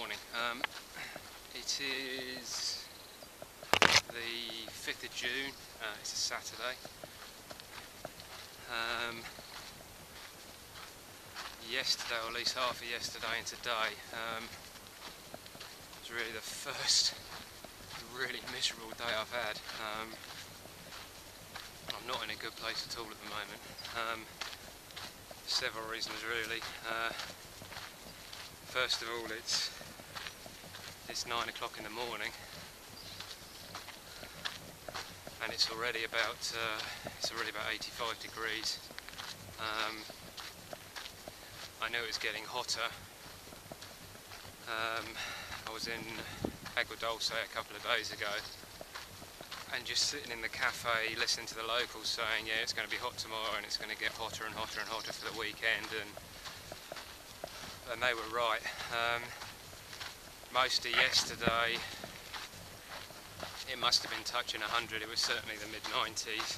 morning. It is the 5th of June, it's a Saturday. Yesterday, or at least half of yesterday and today, was really the first really miserable day I've had. I'm not in a good place at all at the moment. For several reasons really. First of all, it's 9 o'clock in the morning, and it's already about 85 degrees. I knew it was getting hotter. I was in Agua Dulce a couple of days ago, and just sitting in the cafe listening to the locals saying, yeah, it's going to be hot tomorrow and it's going to get hotter and hotter and hotter for the weekend, and they were right. Most of yesterday it must have been touching 100, it was certainly the mid-90s.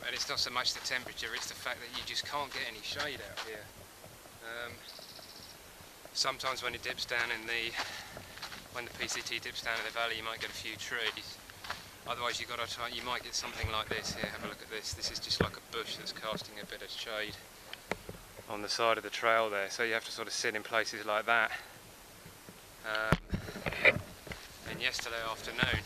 And it's not so much the temperature, it's the fact that you just can't get any shade out here. Sometimes when it dips down when the PCT dips down in the valley, you might get a few trees. Otherwise you might get something like this here. Have a look at this. This is just like a bush that's casting a bit of shade on the side of the trail there. So you have to sort of sit in places like that. And yesterday afternoon,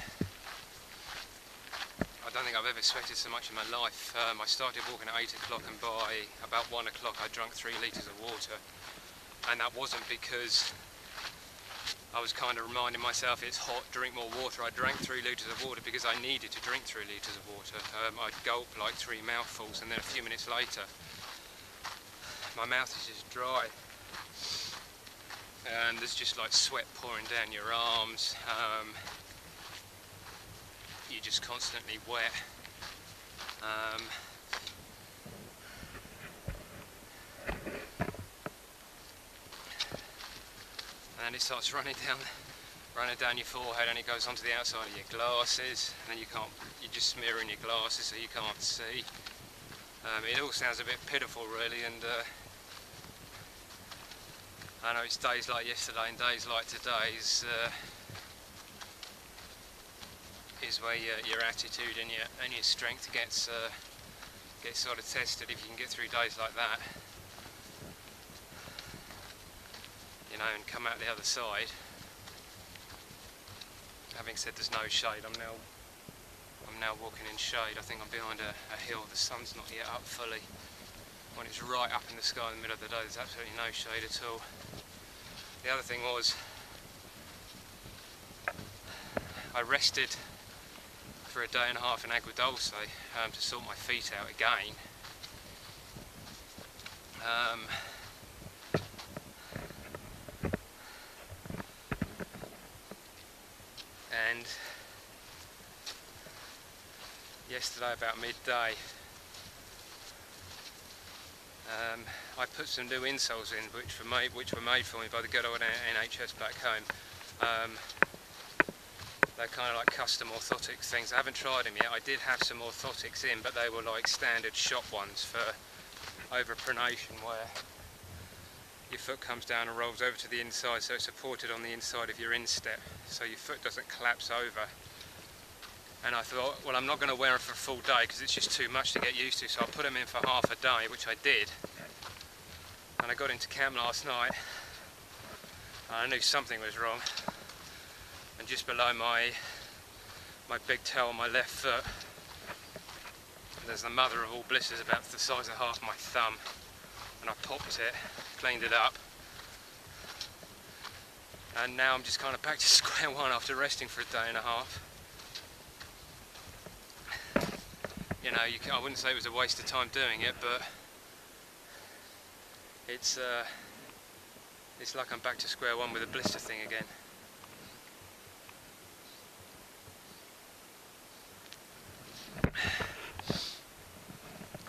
I don't think I've ever sweated so much in my life. I started walking at 8 o'clock, and by about 1 o'clock I drank 3 litres of water. And that wasn't because I was kind of reminding myself it's hot, drink more water. I drank 3 litres of water because I needed to drink 3 litres of water. I'd gulp like 3 mouthfuls, and then a few minutes later my mouth is just dry. And there's just like sweat pouring down your arms. You're just constantly wet. And it starts running down your forehead, and it goes onto the outside of your glasses, and then you're just smearing your glasses so you can't see. It all sounds a bit pitiful really, and I know it's days like yesterday and days like today is where your attitude and your strength gets sort of tested. If you can get through days like that, you know, and come out the other side. Having said there's no shade, I'm now walking in shade. I think I'm behind a hill. The sun's not yet up fully. When it's right up in the sky in the middle of the day, there's absolutely no shade at all. The other thing was, I rested for a day and a half in Agua Dulce to sort my feet out again. And yesterday about midday, I put some new insoles in which were made for me by the good old NHS back home. They're kind of like custom orthotic things. I haven't tried them yet. I did have some orthotics in, but they were like standard shop ones for overpronation, where your foot comes down and rolls over to the inside, so it's supported on the inside of your instep, so your foot doesn't collapse over. And I thought, well, I'm not going to wear them for a full day because it's just too much to get used to, so I'll put them in for half a day, which I did. And I got into camp last night, and I knew something was wrong. And just below my big toe on my left foot, there's the mother of all blisters about the size of half my thumb. And I popped it, cleaned it up, and now I'm just kind of back to square one after resting for a day and a half. You know, I wouldn't say it was a waste of time doing it, but it's like I'm back to square one with a blister thing again.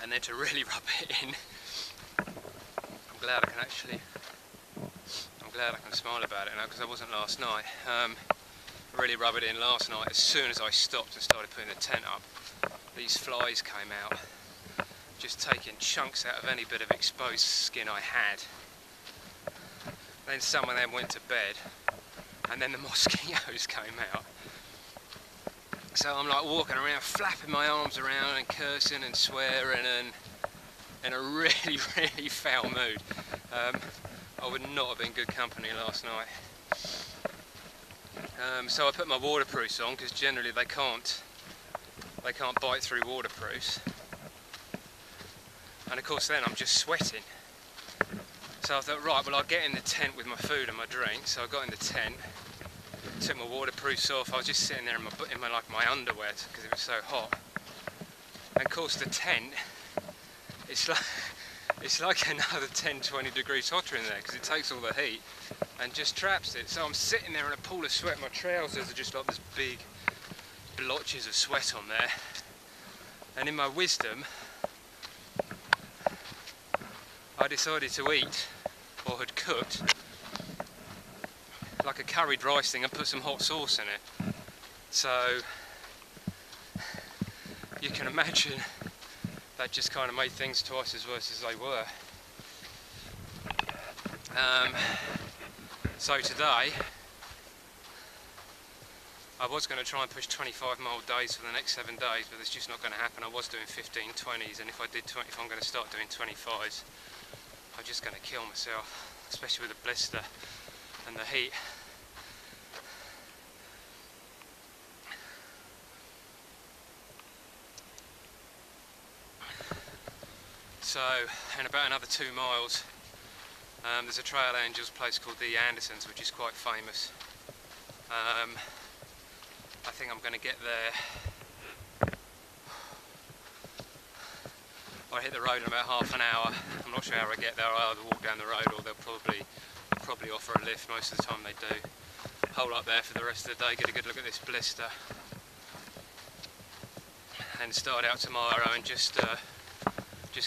And then to really rub it in, I'm glad I can smile about it now, because I wasn't last night. Really rub it in last night. As soon as I stopped and started putting the tent up, these flies came out, just taking chunks out of any bit of exposed skin I had. Then some of them went to bed, and then the mosquitoes came out. So I'm like walking around, flapping my arms around and cursing and swearing and in a really, really foul mood. I would not have been good company last night. So I put my waterproofs on, because generally they can't bite through waterproofs. And of course then I'm just sweating. So I thought, right, well I'll get in the tent with my food and my drink. So I got in the tent, took my waterproofs off. I was just sitting there in my underwear because it was so hot. And of course the tent, it's like another 10-20 degrees hotter in there, because it takes all the heat and just traps it. So I'm sitting there in a pool of sweat. My trousers are just like this big blotches of sweat on there. And in my wisdom, I decided to eat, or had cooked, like a curried rice thing and put some hot sauce in it. So you can imagine that just kind of made things twice as worse as they were. So today I was going to try and push 25-mile days for the next 7 days, but it's just not going to happen. I was doing 15-20s, and if I'm going to start doing 25s, I'm just going to kill myself, especially with the blister and the heat. So in about another 2 miles, there's a Trail Angels place called the Andersons, which is quite famous. I think I'm going to get there. I hit the road in about half an hour. I'm not sure how I get there. I'll either walk down the road, or they'll probably offer a lift. Most of the time they do. Hole up there for the rest of the day, get a good look at this blister, and start out tomorrow and just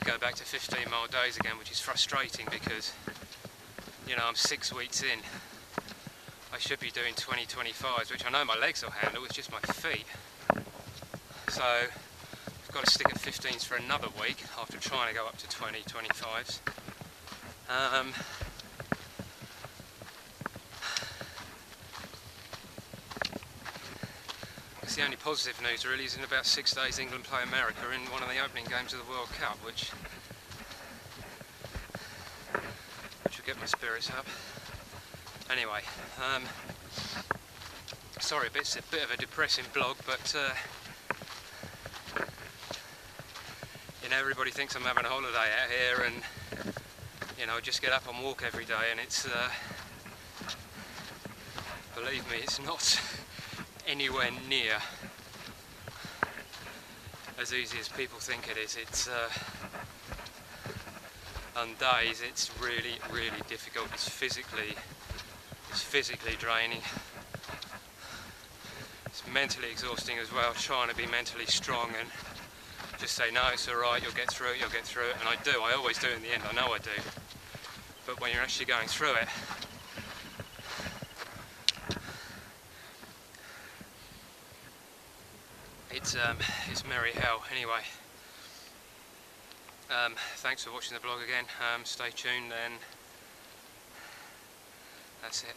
go back to 15-mile days again, which is frustrating because, you know, I'm 6 weeks in. I should be doing 20-25s, which I know my legs will handle, it's just my feet. So I've got to stick at 15s for another week after trying to go up to 20-25s. The only positive news really is in about 6 days England play America in one of the opening games of the World Cup, which will get my spirits up. Anyway, sorry, it's a bit of a depressing blog, but you know, everybody thinks I'm having a holiday out here, and you know, I just get up and walk every day, and it's believe me, it's not anywhere near as easy as people think it is. It's on days it's really, really difficult. It's physically draining. It's mentally exhausting as well, trying to be mentally strong and just say, no, it's alright, you'll get through it, and I do, I always do in the end, I know I do. But when you're actually going through it, it's merry hell. Anyway, thanks for watching the blog again. Stay tuned, and that's it.